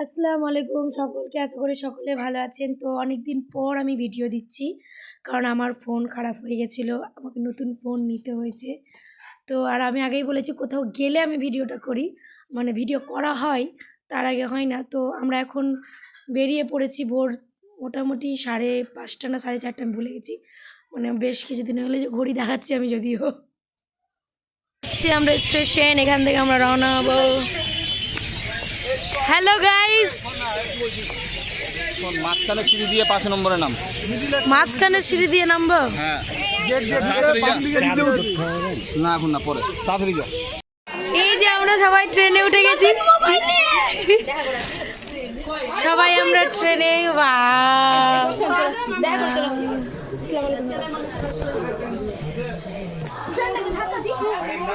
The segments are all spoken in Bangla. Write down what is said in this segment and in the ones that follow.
আসসালামু আলাইকুম সকলকে, আশা করি সকলে ভালো আছেন। তো অনেক দিন পর আমি ভিডিও দিচ্ছি, কারণ আমার ফোন খারাপ হয়ে গেছিলো, আমাকে নতুন ফোন নিতে হয়েছে। তো আর আমি আগেই বলেছি কোথাও গেলে আমি ভিডিওটা করি, মানে ভিডিও করা হয়, তার আগে হয় না। তো আমরা এখন বেরিয়ে পড়েছি ভোর মোটামুটি 5:30 না 4:30, আমি ভুলে গেছি, মানে বেশ কিছুদিন হলে যে ঘড়ি দেখাচ্ছি আমি। যদিও আমরা স্টেশন, এখান থেকে আমরা রওনা হবো। হ্যালো গাইস, মাঝখানে সিঁড়ি দিয়ে 5 নম্বরে নাম। মাঝখানে সিঁড়ি দিয়ে নামবো? হ্যাঁ, না এখন না, পরে তাড়াতাড়ি যাও। এই যে আমরা সবাই ট্রেনে উঠে গেছি, সবাই আমরা ট্রেনে।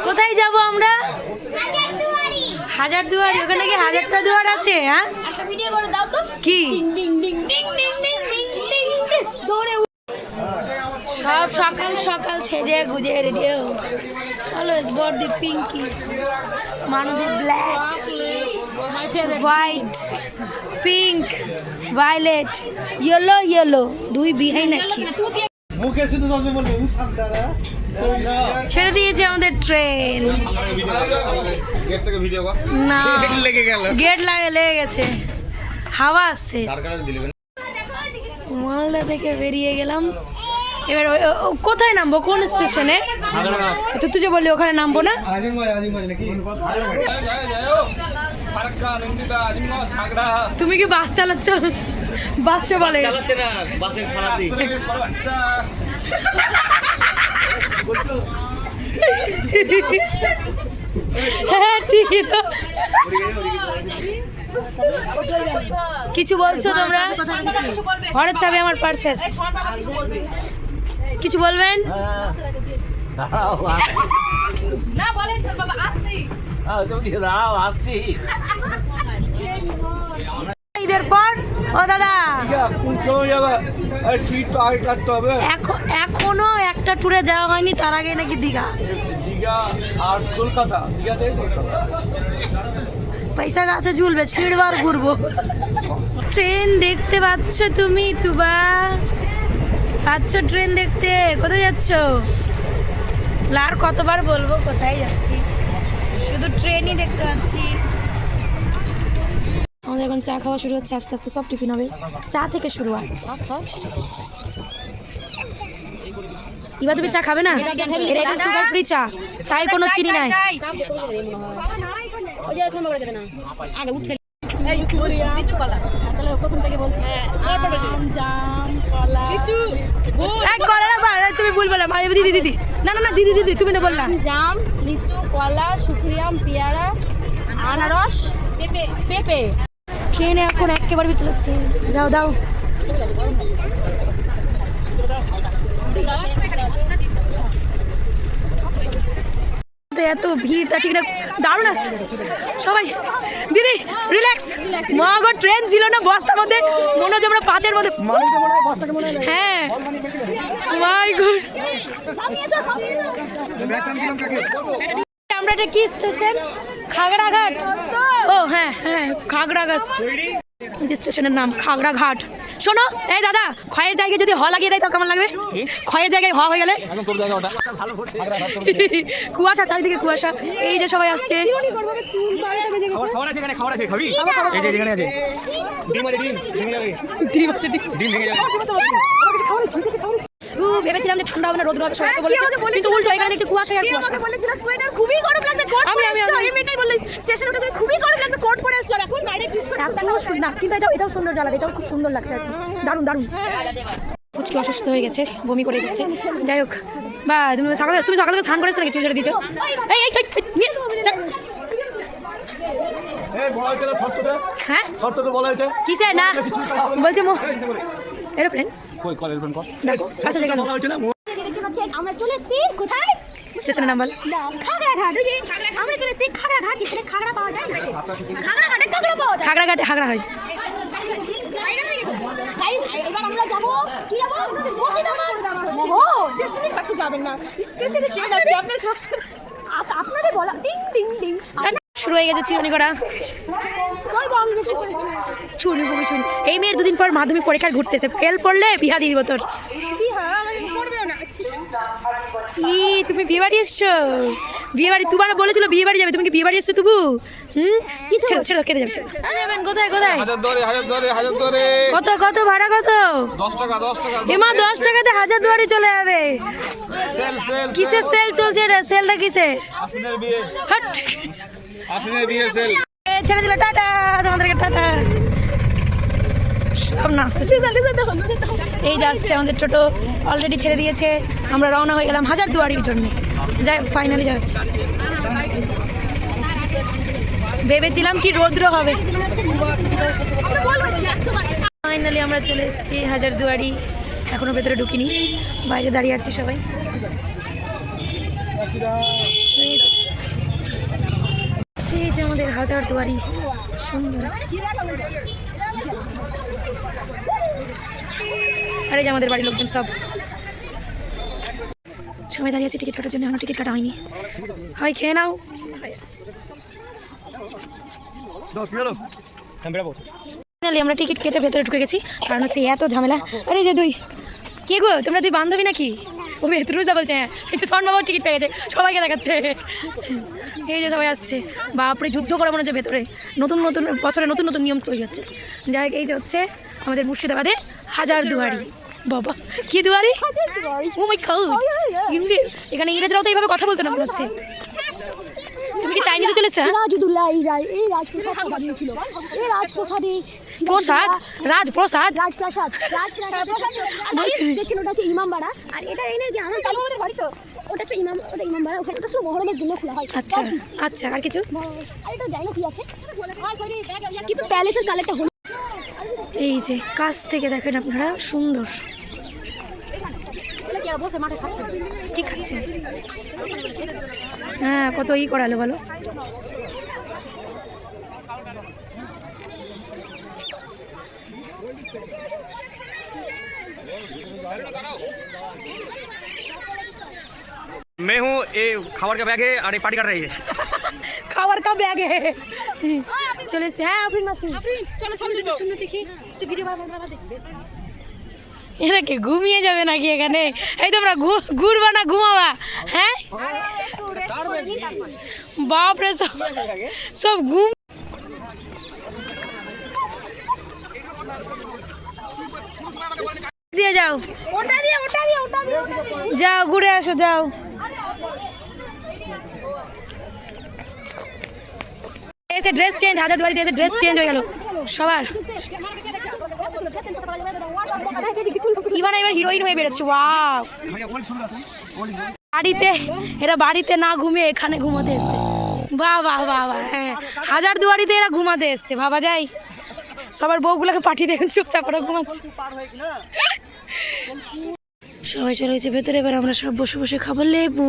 কোথায় যাব আমরা? হাজারদুয়ারি। ওখানে কি 1000টা দুয়ার আছে? হ্যাঁ, কি সব সকাল সকাল সেজে গুজে রেডি। অলওয়েজ বর দি পিঙ্কি, মানু দি black, white, pink, violet, yellow yellow. দুই বিহাই নাকি ছেড়ে দিয়েছে আমাদের ট্রেন। গেট থেকে ভিডিও কর না, লেগে গেল, গেট লেগে গেছে, হাওয়া আসছে। মালদা থেকে বেরিয়ে গেলাম। এবার কোথায় নামবো, কোন স্টেশনে? তো তুই যে বললি ওখানে নামবো না? তুমি কি বাস চালাচ্ছ? বাস বলে হ্যাঁ ঠিক। কিছু বলছো তোমরা? ঘরের চাবি আমার পার্সে আছে। কিছু বলবেন? ঈদের পর ও দাদা এখনো একটা ট্যুরে যাওয়া হয়নি, তার আগে নাকি দীঘা আর কলকাতা। পয়সা গাছে ঝুলবে, ছিঁড়বার ঘুরবো। ট্রেন দেখতে পাচ্ছ তুমি? তুবা পাচ্ছ ট্রেন দেখতে? কোথায় যাচ্ছ? আর কতবার বলবো কোথায় যাচ্ছি, শুধু ট্রেনই দেখতে পাচ্ছি। আমাদের এখন চা খাওয়া শুরু হচ্ছে, আস্তে আস্তে সব টিফিন হবে। চা থেকে শুরু হয়। এবার তুমি চা খাবে না? এটা একদম সুগার ফ্রি চা, চায়ে কোনো চিনি নাই। তুমি ভুল বললাম, দিদি দিদি, না না না দিদি দিদি, তুমি তো বললাম জাম, লিচু, কলা, সুপ্রিয়াম, পেয়ারা, আনারস, পেঁপে। পেঁপে ট্রেনে এখন একেবারে চলে এসছে। যাও দাও। এত ভিড়টা ঠিক না, দারুণ আসছে সবাই। দিদি রিল্যাক্স, মা ট্রেন ছিল না বস্তার মধ্যে, মনে হচ্ছে আমরা পাতের মধ্যে। হ্যাঁ মাই গড। আমরা এটা কি স্টেশন? খাগড়াঘাট। ও হ্যাঁ হ্যাঁ, খাগড়াঘাট যে স্টেশনের নাম, খাগড়াঘাট। শোনো এই দাদা, ক্ষয়ের জায়গায় যদি হ লাগিয়ে দেয় তাও কেমন লাগবে? ক্ষয়ের জায়গায় হ হয়ে গেলে? কুয়াশা, চারিদিকে কুয়াশা। এই যে সবাই আসছে। ভেবেছিলাম যে ঠান্ডা হবে না, রোদ হবে, কিন্তু উল্টো এখানে দেখছি কুয়াশা আর কুয়াশা। বলেছিল সোয়েটার খুবই গরম লাগবে, কোট পরে এসছো। এমনিতেই বললি স্টেশন উঠে তুমি খুবই গরম লাগবে, কোট পরে এসছো। এখন বাইরে না, কিন্তু এটাও সুন্দর জ্বালা, এটাও খুব সুন্দর লাগছে আর কি, দারুণ দারুণ। কুচকি অসুস্থ হয়ে গেছে, বমি করে দিচ্ছে। যাই হোক, বা তুমি সকালে থেকে স্নান করেছো নাকি? চুল দিচ্ছ? হ্যাঁ কিসের না বলছে এরোপ্লেন। আমরা চলে এসেছি কোথায়? স্টেশনের নাম বল। খাগড়াঘাট। ওই যে আমরা চলে এসেছি খাগড়াঘাট। এখানে খাগড়া পাওয়া যায়, খাগড়াঘাটে কাঁকড়া পাওয়া যায়, খাগড়াঘাটে হাগড়া হয়। এবার আমরা যাবো, কি যাবো? মুর্শিদাবাদ। ও স্টেশনের কাছে যাবেন না, স্টেশনে ট্রেন আছে আপনার কাছে, আপনাদের বলা। ডিং ডিং ডিং শুরু হয়ে গেছে চিরুনি করা। চুনি খুবই চুনি। এই মেয়ের দুদিন পর মাধ্যমিক পরীক্ষায় ঘুরতেছে, ফেল পড়লে বিহা দিয়ে দিব তোর। ই তুমি বিয়ে বাড়ি এসছো? বিয়ে বাড়ি তোমার বলেছিল বিয়ে বাড়ি যাবে, তুমি কি বিয়ে বাড়ি এসছো তবু? ছেড়ে ছেড়ে খেতে যাবে। কোথায় কোথায়? কত কত ভাড়া কত? 10 টাকা 10 টাকা। এমা 10 টাকাতে হাজারদুয়ারি চলে যাবে। কিসের সেল চলছে এটা? সেলটা কিসের? আফরিনের বিয়ে, হাট আফরিনের বিয়ের সেল। ছেড়ে দিল, টাটা তোমাদেরকে, টাটা। সব নাচতেছে। এই যাচ্ছে আমাদের টোটো, অলরেডি ছেড়ে দিয়েছে। আমরা রওনা হয়ে গেলাম হাজারদুয়ারির জন্য। যাই ফাইনালি যাচ্ছি। ভেবেছিলাম কি রৌদ্র হবে, ফাইনালি আমরা চলে এসেছি হাজারদুয়ারি। এখনো ভেতরে ঢুকিনি, বাইরে দাঁড়িয়ে আছি সবাই। এই যে আমাদের হাজারদুয়ারি, সুন্দর। আর এই যে আমাদের বাড়ির লোকজন সব সবাই দাঁড়িয়ে আছে টিকিট কাটার জন্য। আমার টিকিট কাটা হয়নি। হয় খেয়ে নাও। ফাইনালি আমরা টিকিট কেটে ভেতরে ঢুকে গেছি, কারণ হচ্ছে এত ঝামেলা। আরে যে দুই কে গো, তোমরা দুই বান্ধবী নাকি? ও ভেতরুজা বলছে। হ্যাঁ, এই যে সন্মাবাবু টিকিট পেয়ে গেছে, সবাইকে দেখাচ্ছে। এই যে সবাই আসছে, বাপরে যুদ্ধ করে মনে হচ্ছে ভেতরে। নতুন নতুন বছরে নতুন নতুন নিয়ম তৈরি হচ্ছে। যাই হোক, এই যে হচ্ছে আমাদের মুর্শিদাবাদে হাজারদুয়ারি। বাবা কি দুয়ারি! ও মাই গড, এখানে ইংরেজরাও তো এইভাবে কথা বলতো না মনে হচ্ছে। তুমি কি চাইনিজে চলেছে? সিরাজউদ্দৌলা এই রাজপ্রাসাদ ছিল, এই রাজপ্রাসাদে প্রসাদ, রাজপ্রসাদ, রাজপ্রাসাদ দেখছেন, ওটা হচ্ছে ইমামবাড়া। আর এটা এনের কি আমার চালু আমাদের বাড়ি তো, ওটা একটা ইমামবাড়া। ওখানে ওটা শুধু মহরমের জন্য খোলা হয়। আচ্ছা আচ্ছা, আর কিছু? আর এটা জানি না কি আছে, কিন্তু প্যালেসের কালারটা হলো। এই যে কাছ থেকে দেখেন আপনারা, সুন্দর। বসে মাঠে খাচ্ছে, ঠিক আছে। হ্যাঁ, কত ই করালো বলো। मैं हूँ ये खावर का बैग है और ये पार्टी कर रही है। খাবার কা ব্যাগে চলে এসছে। হ্যাঁ আফরিন মাসি, চলো ছবি তুলবো, শুনে দেখি তুই ভিডিও বানাবা দেখবে। এরা কি ঘুমিয়ে যাবে নাকি এখানে? এই তোমরা ঘুরবা না ঘুমাবা? হ্যাঁ বাপরে, সব ঘুম। দিয়ে যাও, ওটা দিয়ে যাও ঘুরে আসো, যাও। এসে ড্রেস চেঞ্জ, হাজারদুয়ারিতে এসে ড্রেস চেঞ্জ হয়ে গেল সবার। ইভান এবার হিরোইন হয়ে বেরোচ্ছে। ওয়াও, বাড়িতে এরা বাড়িতে না ঘুমিয়ে এখানে ঘুমাতে এসছে। বাহ বাহ বাহ বাহ। হ্যাঁ, হাজারদুয়ারিতে এরা ঘুমাতে এসছে, ভাবা যায়। সবার বউগুলোকে পাঠিয়ে দেখুন, চুপচাপ করে ঘুমাচ্ছে। সবাই চলে গেছে ভেতরে, এবার আমরা সব বসে বসে খাবো লেবু।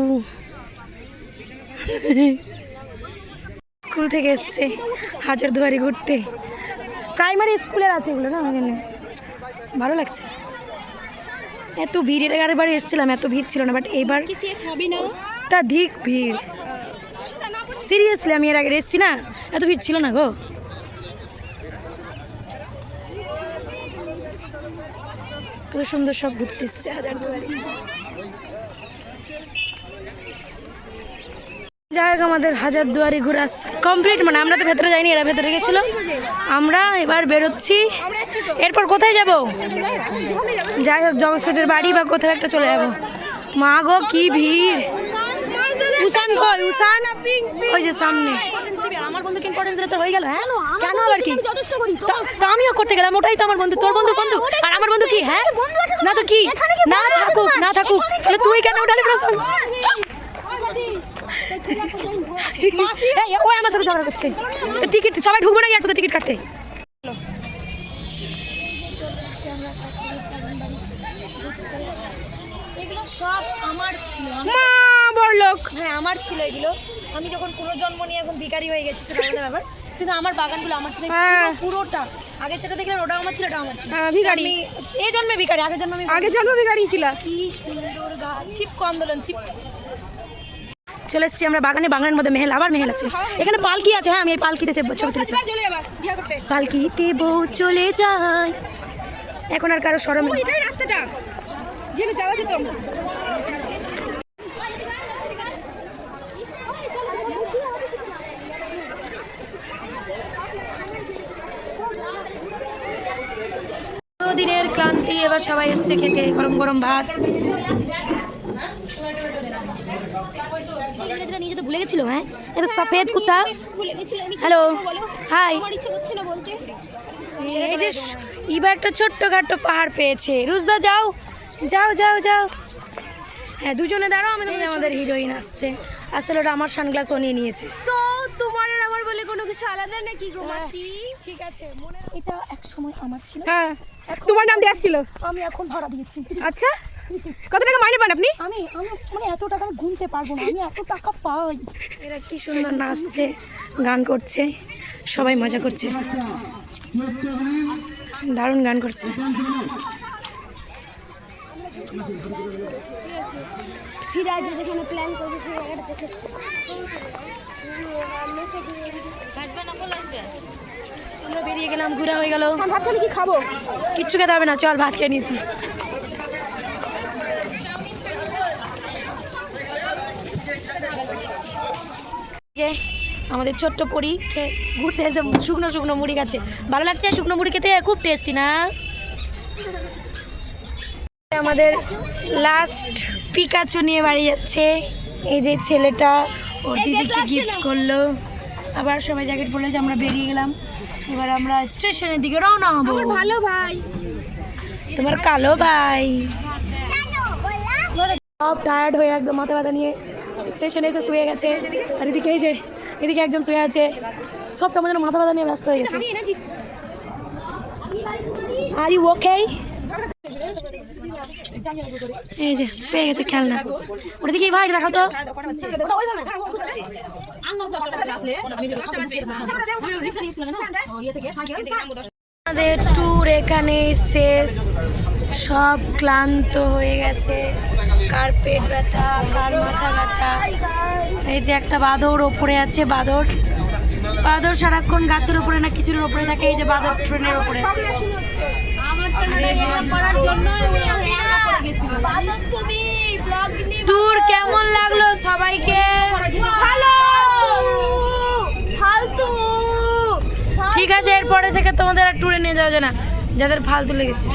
স্কুল থেকে এসছে হাজারদুয়ারি ঘুরতে, প্রাইমারি স্কুলের আছে এগুলো না, আমার জন্য ভালো লাগছে। এত ভিড়, এর আগের বারে এসেছিলাম এত ভিড় ছিল না, বাট এবার অত্যাধিক ভিড়। সিরিয়াসলি আমি এর আগে এসেছি না, এত ভিড় ছিল না গো। কত সুন্দর সব ঘুরতে এসছে হাজারদুয়ারি। যাই হোক, আমাদের হাজারদুয়ারি ঘোরা কমপ্লিট। মানে আমরা তো ভেতরে যাইনি, এরা ভেতরে গেছিল। আমরা এবার বেরোচ্ছি। এরপর কোথায় যাব? যাই হোক, জগৎসেটের বাড়ি বা কোথাও একটা চলে যাব। মা গো কি ভিড়! উসান কই? উসান ওই যে সামনে। আমার বন্ধুকে ইম্পর্টেন্স দিলে তো হয়ে গেল। হ্যাঁ, কেন আবার কি? তো আমিও করতে গেলাম, ওটাই তো আমার বন্ধু। তোর বন্ধু বন্ধু, আর আমার বন্ধু কি? হ্যাঁ না তো কি? না থাকুক তাহলে তুই কেন উঠালি প্রশ্ন? ও আমার সাথে ঝগড়া করছে। টিকিট সবাই ঢুকবো নাকি একসাথে টিকিট কাটতে? এগুলো সব আমার ছিল, মা বড় লোক। হ্যাঁ আমার ছিল এগুলো। আমি যখন পুনর্জন্ম নিয়ে এখন ভিখারি হয়ে গেছি সেটা আলাদা ব্যাপার, কিন্তু আমার বাগানগুলো আমার ছিল পুরোটা। আগে যেটা দেখলাম ওটাও আমার ছিল, এটাও আমার ছিল। ভিখারি এই জন্মে ভিখারি, আগের জন্মে ভিখারি ছিল। কি সুন্দর গাছ, চিপকো আন্দোলন, চলে এসেছি আমরা বাগানে, বাগানের মধ্যে মেহেল, আবার মেহেল আছে এখানে, পালকি আছে। হ্যাঁ আমি এই পালকিতে ছবি তুলেছি, পালকিতে বউ চলে যায়। এখন আর কারো সরম নেই। এটাই রাস্তাটা জেনে যাওয়া যেত। দিনের ক্লান্তি এবার সবাই এসছে খেতে গরম গরম ভাত। নিয়ে যেতে ভুলে গেছিল। হ্যাঁ এটা সফেদ কুত্তা। Hello hi. এই যে ইবা একটা ছোট্টখাট্টো পাহাড় পেয়েছে। রুজদা যাও যাও যাও যাও। হ্যাঁ দুজনে দাঁড়াও, আমি আমাদের হিরোইন আসছে। আসলে ওটা আমার সানগ্লাস ও নিয়ে নিয়েছে। তো তোমার আর আমার বলে কোনো কিছু আলাদা নাকি গো মাসি? ঠিক আছে, মনে এটা এক সময় আমার ছিল। হ্যাঁ তোমার নাম দিয়ে আসছিল। আমি এখন ভাড়া দিয়েছি। আচ্ছা কত টাকা মাইনে পান আপনি? আমি মানে এত টাকা আমি গুনতে পারবো না, আমি এত টাকা পাই। এরা কি সুন্দর নাচছে, গান করছে, সবাই মজা করছে, দারুণ গান করছে। সিরাজ যেখানে প্ল্যান করেছে সেই জায়গাটা দেখেছি। আমরা বেরিয়ে গেলাম, ঘোরা হয়ে গেল। ভাবছি আমি কি খাবো, কিচ্ছু খেতে হবে না, চল ভাত খেয়ে নিয়েছিস। যে আমাদের ছোট্ট পরি ঘুরতে এসে শুকনো শুকনো মুড়ি খাচ্ছে। ভালো লাগছে শুকনো মুড়ি খেতে, খুব টেস্টি না? আমাদের লাস্ট পিকাচু নিয়ে বাড়ি যাচ্ছে। এই যে ছেলেটা ওর দিদিকে গিফট করলো। আবার সবাই জ্যাকেট পরলে যে আমরা বেরিয়ে গেলাম। এবার আমরা স্টেশনের দিকে রওনা হবো। ভালো ভাই তোমার কালো ভাই সব টায়ার্ড হয়ে একদম মাথা ব্যথা নিয়ে স্টেশনে এসে শুয়ে গেছে। আর এদিকে এই যে এদিকে একজন শুয়ে আছে, সব কেমন যেন মাথা ব্যথা নিয়ে ব্যস্ত হয়ে গেছে। Are you okay? এই যে পেয়ে গেছে খেলনা, ওটা দেখি ভাই দেখাও তো। আমাদের ট্যুর এখানে শেষ, সব ক্লান্ত হয়ে গেছে, কার পেট ব্যথা, কার মাথা ব্যথা। এই যে একটা বাঁদর ওপরে আছে, বাঁদর সারাক্ষণ গাছের ওপরে না কিছুর ওপরে থাকে। এই যে বাঁদর ট্রেনের ওপরে আছে। ট্যুর কেমন লাগলো সবাইকে? ভালো ফালতু। ঠিক আছে, এরপরে থেকে তোমাদের আর ট্যুরে নিয়ে যাওয়া যায় না যাদের ফালতু লেগেছে।